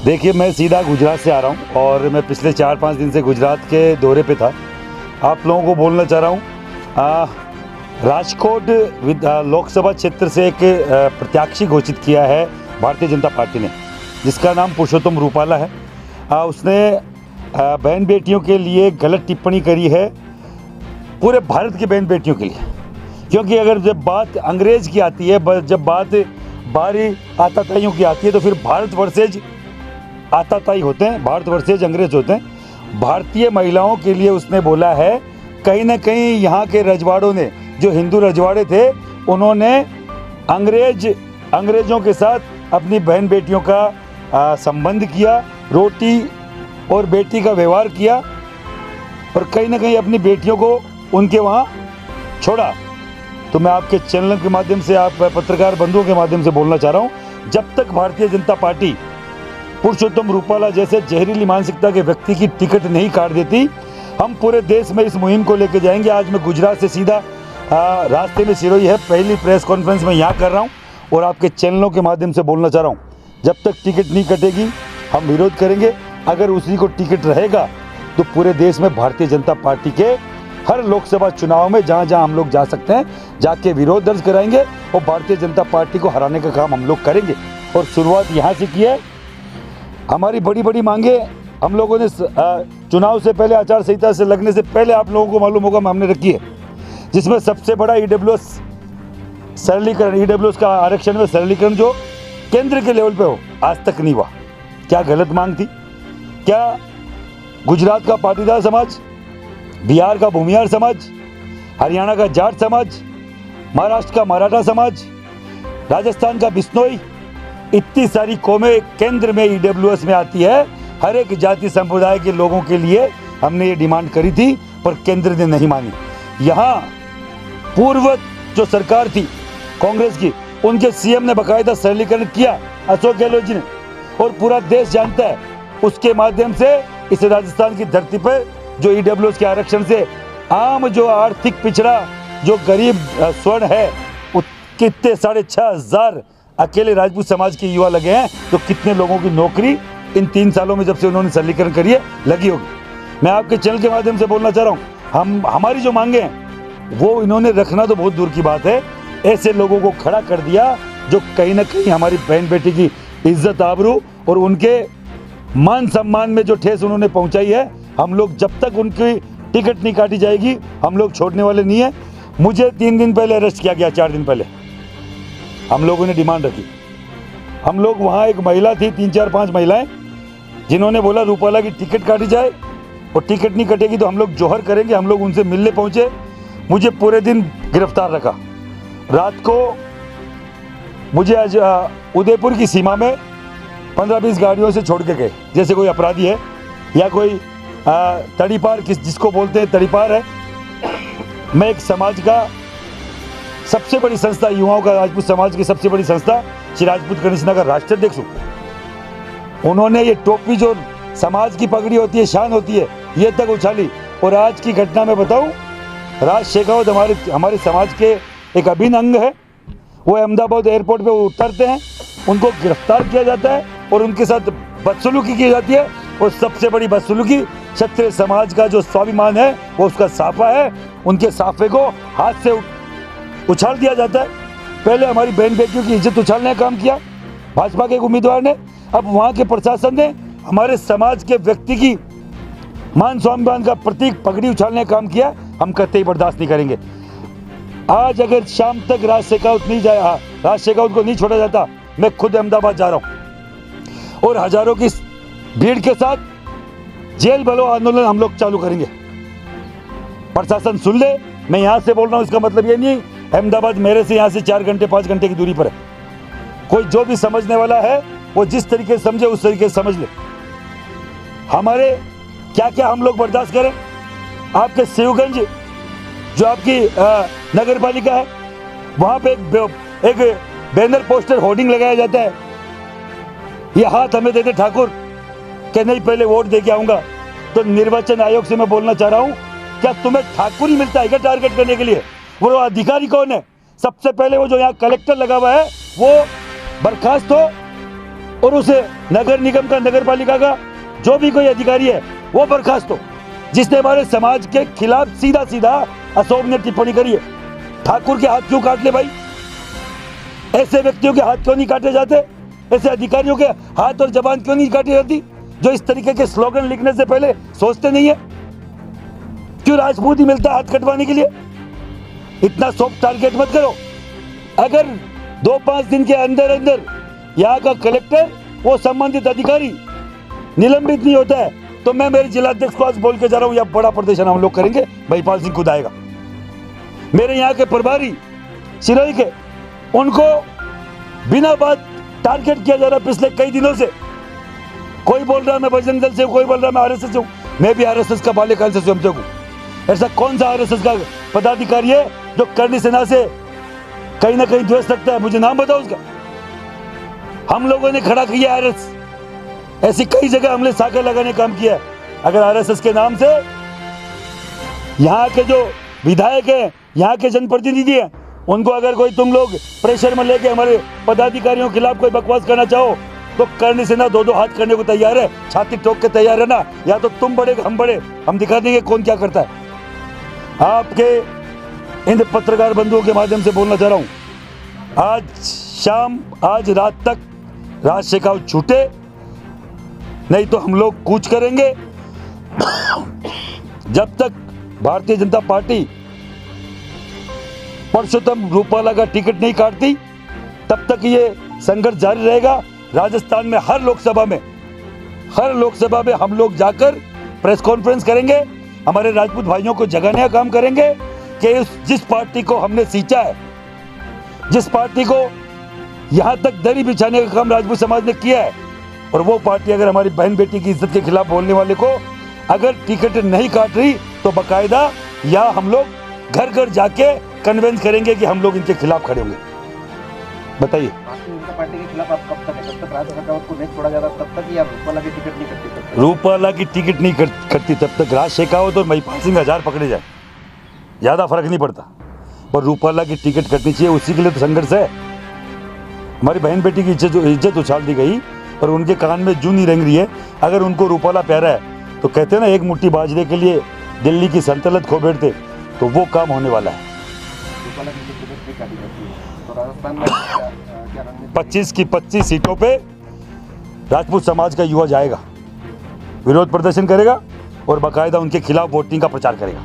देखिए, मैं सीधा गुजरात से आ रहा हूँ और मैं पिछले 4-5 दिन से गुजरात के दौरे पे था। आप लोगों को बोलना चाह रहा हूँ, राजकोट लोकसभा क्षेत्र से एक प्रत्याशी घोषित किया है भारतीय जनता पार्टी ने, जिसका नाम पुरुषोत्तम रूपाला है। उसने बहन बेटियों के लिए गलत टिप्पणी करी है, पूरे भारत की बहन बेटियों के लिए। क्योंकि अगर जब बात अंग्रेज़ की आती है, जब बात बाहरी आताताइयों की आती है, तो फिर भारत वर्सेज आताताई होते हैं, भारत वर्सेज अंग्रेज होते हैं। भारतीय महिलाओं के लिए उसने बोला है, कहीं ना कहीं यहाँ के रजवाड़ों ने, जो हिंदू रजवाड़े थे, उन्होंने अंग्रेजों के साथ अपनी बहन बेटियों का संबंध किया, रोटी और बेटी का व्यवहार किया और कहीं ना कहीं अपनी बेटियों को उनके वहाँ छोड़ा। तो मैं आपके चैनल के माध्यम से, आप पत्रकार बंधुओं के माध्यम से बोलना चाह रहा हूँ, जब तक भारतीय जनता पार्टी पुरुषोत्तम रूपाला जैसे जहरीली मानसिकता के व्यक्ति की टिकट नहीं काट देती, हम पूरे देश में इस मुहिम को लेकर जाएंगे। आज मैं गुजरात से सीधा रास्ते में सिरोही है, पहली प्रेस कॉन्फ्रेंस में यहाँ कर रहा हूँ और आपके चैनलों के माध्यम से बोलना चाह रहा हूँ, जब तक टिकट नहीं कटेगी हम विरोध करेंगे। अगर उसी को टिकट रहेगा तो पूरे देश में भारतीय जनता पार्टी के हर लोकसभा चुनाव में जहाँ जहाँ हम लोग जा सकते हैं, जाके विरोध दर्ज कराएंगे और भारतीय जनता पार्टी को हराने का काम हम लोग करेंगे। और शुरुआत यहाँ से की है। हमारी बड़ी बड़ी मांगे हम लोगों ने चुनाव से पहले, आचार संहिता से लगने से पहले, आप लोगों को मालूम होगा, हमने रखी है, जिसमें सबसे बड़ा ईडब्ल्यूएस सरलीकरण, ईडब्ल्यूएस का आरक्षण में सरलीकरण जो केंद्र के लेवल पे हो, आज तक नहीं हुआ। क्या गलत मांग थी? क्या गुजरात का पाटीदार समाज, बिहार का भूमिहार समाज, हरियाणा का जाट समाज, महाराष्ट्र का मराठा समाज, राजस्थान का बिश्नोई, इतनी सारी कौमें केंद्र में ईडब्ल्यूएस में आती है। हर एक जाति संप्रदाय के लोगों के लिए हमने ये डिमांड करी थी, पर केंद्र ने नहीं मानी। यहाँ पूर्व जो सरकार थी कांग्रेस की, उनके सीएम ने बाकायदा सरलीकरण किया, अशोक गहलोत जी ने, और पूरा देश जानता है। उसके माध्यम से इस राजस्थान की धरती पर जो ईडब्ल्यूएस के आरक्षण से आम जो आर्थिक पिछड़ा, जो गरीब स्वर्ण है, कितने 6,500 अकेले राजपूत समाज के युवा लगे हैं, तो कितने लोगों की नौकरी इन 3 सालों में, जब से उन्होंने सरलीकरण करी है, लगी होगी। मैं आपके चैनल के माध्यम से बोलना चाह रहा हूँ, हमारी जो मांगे हैं वो इन्होंने रखना तो बहुत दूर की बात है। ऐसे लोगों को खड़ा कर दिया जो कहीं ना कहीं हमारी बहन बेटी की इज्जत, आबरू और उनके मान सम्मान में जो ठेस उन्होंने पहुंचाई है। हम लोग जब तक उनकी टिकट नहीं काटी जाएगी, हम लोग छोड़ने वाले नहीं है। मुझे 3 दिन पहले अरेस्ट किया गया, 4 दिन पहले हम लोगों ने डिमांड रखी। हम लोग वहाँ, एक महिला थी, 3-4-5 महिलाएं, जिन्होंने बोला रूपाला की टिकट काटी जाए और टिकट नहीं कटेगी तो हम लोग जोहर करेंगे। हम लोग उनसे मिलने पहुँचे, मुझे पूरे दिन गिरफ्तार रखा। रात को मुझे आज उदयपुर की सीमा में 15-20 गाड़ियों से छोड़ के गए, जैसे कोई अपराधी है या कोई तड़ीपार, जिसको बोलते हैं तड़ीपार है। मैं एक समाज का सबसे बड़ी संस्था, युवाओं का, राजपूत समाज की सबसे बड़ी संस्था श्री राजपूत गणेश नगर राष्ट्राध्यक्ष हूँ। उन्होंने ये टोपी, जो समाज की पगड़ी होती है, शान होती है, ये तक उछाली। और आज की घटना में बताऊँ, राज शेखावत हमारे समाज के एक अभिन्न अंग है। वो अहमदाबाद एयरपोर्ट पे उतरते हैं, उनको गिरफ्तार किया जाता है और उनके साथ बदसलूकी की जाती है। और सबसे बड़ी बदसलूकी, क्षत्रिय समाज का जो स्वाभिमान है, वो उसका साफा है, उनके साफे को हाथ से उछाल दिया जाता है। पहले हमारी बहन बेटियों की इज्जत उछालने का काम किया भाजपा के एक उम्मीदवार ने, अब वहाँ के प्रशासन ने हमारे समाज के व्यक्ति की मान स्वाभिमान का प्रतीक पगड़ी उछालने का काम किया। हम कतई बर्दाश्त नहीं करेंगे। आज अगर शाम तक राज शेखावत को नहीं छोड़ा जाता, मैं खुद अहमदाबाद जा रहा हूँ और हजारों की भीड़ के साथ जेल भरो आंदोलन हम लोग चालू करेंगे। प्रशासन सुन ले, मैं यहाँ से बोल रहा हूँ, इसका मतलब ये नहीं अहमदाबाद मेरे से यहाँ से 4 घंटे 5 घंटे की दूरी पर है। कोई जो भी समझने वाला है वो जिस तरीके से समझे उस तरीके से समझ ले। हमारे क्या क्या हम लोग बर्दाश्त करें? आपके शिवगंज जो आपकी नगर पालिका है, वहाँ पे एक बैनर पोस्टर होर्डिंग लगाया जाता है, ये हाथ हमें दे दे ठाकुर, कि नहीं पहले वोट दे के आऊँगा। तो निर्वाचन आयोग से मैं बोलना चाह रहा हूँ, क्या तुम्हें ठाकुर ही मिलता है क्या टारगेट करने के लिए? वो अधिकारी कौन है? सबसे पहले वो जो यहाँ कलेक्टर लगा हुआ है वो बर्खास्त हो और उस नगर निगम का, नगर पालिका का जो भी कोई अधिकारी है वो बर्खास्त हो, जिसने हमारे समाज के खिलाफ सीधा सीधा अशोक ने टिप्पणी करी है। ठाकुर के हाथ क्यों काट ले भाई? ऐसे व्यक्तियों के हाथ क्यों नहीं काटे जाते? ऐसे अधिकारियों के हाथ और जबान क्यों नहीं काटी जाती जो इस तरीके के स्लोगन लिखने से पहले सोचते नहीं है? क्यों राजपूत ही मिलता है हाथ कटवाने के लिए? इतना सॉफ्ट टारगेट मत करो। अगर 2-5 दिन के अंदर अंदर यहाँ का कलेक्टर वो संबंधित अधिकारी निलंबित नहीं होता है तो मैं मेरे जिलाध्यक्ष को आज बोल के जा रहा हूँ, यह बड़ा प्रदर्शन हम लोग करेंगे। महिपाल सिंह खुद आएगा। मेरे यहाँ के प्रभारी सिरोही के, उनको बिना बात टारगेट किया जा रहा पिछले कई दिनों से। कोई बोल रहा है मैं बजरंग दल से हूँ, कोई बोल रहा है मैं आरएसएस से हूँ। मैं भी आरएसएस का बाल्यकाल से स्वयंसेवक हूँ। ऐसा कौन सा आरएसएस का पदाधिकारी है जो करनी सेना से कहीं ना कहीं द्वेष रखता है? मुझे नाम बताओ उसका। हम लोगों ने खड़ा किया आरएसएस, ऐसी कई जगह हमने साकर लगाने काम किया है। अगर आरएसएस के नाम से यहाँ के जो विधायक हैं, यहाँ के जनप्रतिनिधि हैं, उनको अगर कोई तुम लोग प्रेशर में लेके हमारे पदाधिकारियों के खिलाफ कोई बकवास करना चाहो तो करनी सेना 2-2 हाथ करने को तैयार है। छाती ठोक के तैयार है ना, या तो तुम बड़े हम बड़े, हम दिखा देंगे कौन क्या करता है। आपके इन पत्रकार बंधुओं के माध्यम से बोलना चाह रहा हूँ, आज शाम, आज रात तक राज शेखावत छूटे, नहीं तो हम लोग कूच करेंगे। जब तक भारतीय जनता पार्टी परसोत्तम रूपाला का टिकट नहीं काटती तब तक ये संघर्ष जारी रहेगा। राजस्थान में हर लोकसभा में हम लोग जाकर प्रेस कॉन्फ्रेंस करेंगे, हमारे राजपूत भाइयों को जगाने का काम करेंगे कि जिस पार्टी को हमने सींचा है, जिस पार्टी को यहाँ तक दरी बिछाने का काम राजपूत समाज ने किया है, और वो पार्टी अगर हमारी बहन बेटी की इज्जत के खिलाफ बोलने वाले को अगर टिकट नहीं काट रही तो बाकायदा या हम लोग घर घर जाके कन्वेंस करेंगे कि हम लोग इनके खिलाफ खड़े होंगे। बताइए, पार्टी के खिलाफ आप कब तक है? जब तक राज शेखावत को नहीं छोड़ा जाता तब तक, या रूपाला की टिकट नहीं कटती? रूपाला की टिकट नहीं कटती तब तक राज शेखावत और महिपाल सिंह 1000 पकड़े जाए, ज़्यादा फर्क नहीं पड़ता। और रूपाला की टिकट कटनी चाहिए, उसी के लिए तो संघर्ष है। हमारी बहन बेटी की इज्जत उछाल दी गई और उनके कान में जूं नहीं रेंग रही है। अगर उनको रूपाला प्यारा है तो कहते हैं ना, एक मुट्ठी बाजरे के लिए दिल्ली की सल्तनत खो बैठते, तो वो काम होने वाला है। 25 की 25 सीटों पे राजपूत समाज का युवा जाएगा, विरोध प्रदर्शन करेगा और बाकायदा उनके खिलाफ वोटिंग का प्रचार करेगा।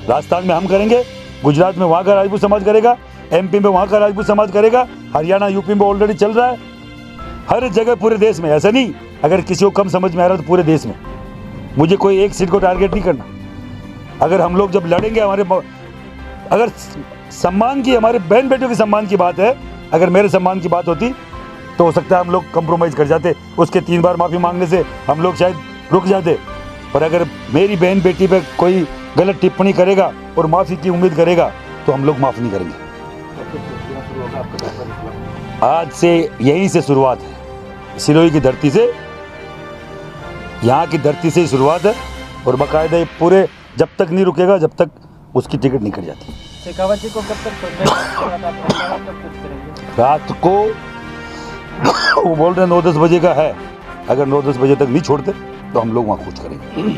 राजस्थान में हम करेंगे, गुजरात में वहाँ का राजपूत समाज करेगा, एमपी में वहाँ का राजपूत समाज करेगा, हरियाणा यूपी में ऑलरेडी चल रहा है, हर जगह पूरे देश में। ऐसा नहीं अगर किसी को कम समझ में आ रहा है तो पूरे देश में। मुझे कोई एक सीट को टारगेट नहीं करना। अगर हम लोग जब लड़ेंगे, अगर सम्मान की, हमारे बहन बेटियों के सम्मान की बात है, अगर मेरे सम्मान की बात होती तो हो सकता है हम लोग कंप्रोमाइज़ कर जाते, उसके 3 बार माफ़ी मांगने से हम लोग शायद रुक जाते। पर अगर मेरी बहन बेटी पे कोई गलत टिप्पणी करेगा और माफ़ी की उम्मीद करेगा तो हम लोग माफ़ नहीं करेंगे। आज से यहीं से शुरुआत है, सिरोही की धरती से, यहाँ की धरती से ही शुरुआत है और बाकायदा ये पूरे जब तक नहीं रुकेगा जब तक उसकी टिकट नहीं कट जाती। शेखावत जी को कब तक रात को वो बोल रहे हैं 9-10 बजे का है, अगर 9-10 बजे तक नहीं छोड़ते तो हम लोग वहाँ कूच करेंगे।